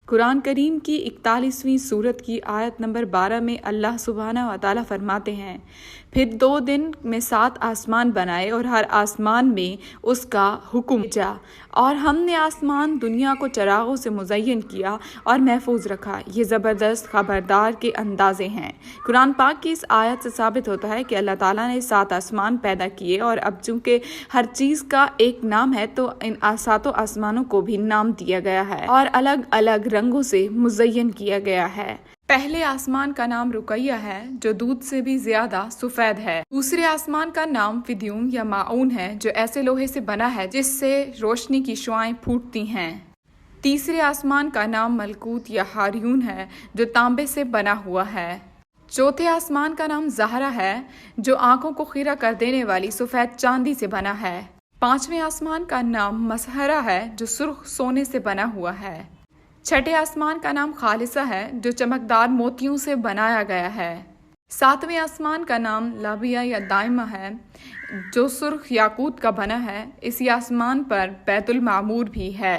قرآن کریم کی 41ویں سورت کی آیت نمبر 12 میں اللہ سبحانہ و تعالیٰ فرماتے ہیں، پھر 2 دن میں 7 آسمان بنائے اور ہر آسمان میں اس کا حکم بھیجا، اور ہم نے آسمان دنیا کو چراغوں سے مزین کیا اور محفوظ رکھا۔ یہ زبردست خبردار کے اندازے ہیں۔ قرآن پاک کی اس آیت سے ثابت ہوتا ہے کہ اللہ تعالیٰ نے 7 آسمان پیدا کیے، اور اب چونکہ ہر چیز کا ایک نام ہے تو ان 7 آسمانوں کو بھی نام دیا گیا ہے اور الگ الگ رنگوں سے مزین کیا گیا ہے۔ پہلے آسمان کا نام رقیہ ہے جو دودھ سے بھی زیادہ سفید ہے۔ دوسرے آسمان کا نام فدیوم یا معون ہے جو ایسے لوہے سے بنا ہے جس سے روشنی کی شعاعیں پھوٹتی ہیں۔ تیسرے آسمان کا نام ملکوت یا ہاریون ہے جو تانبے سے بنا ہوا ہے۔ چوتھے آسمان کا نام زہرہ ہے جو آنکھوں کو خیرہ کر دینے والی سفید چاندی سے بنا ہے۔ پانچویں آسمان کا نام مسحرہ ہے جو سرخ سونے سے بنا ہوا ہے۔ چھٹے آسمان کا نام خالصہ ہے جو چمکدار موتیوں سے بنایا گیا ہے۔ ساتویں آسمان کا نام لابیہ یا دائمہ ہے جو سرخ یاقوت کا بنا ہے۔ اسی آسمان پر بیت المعمور بھی ہے۔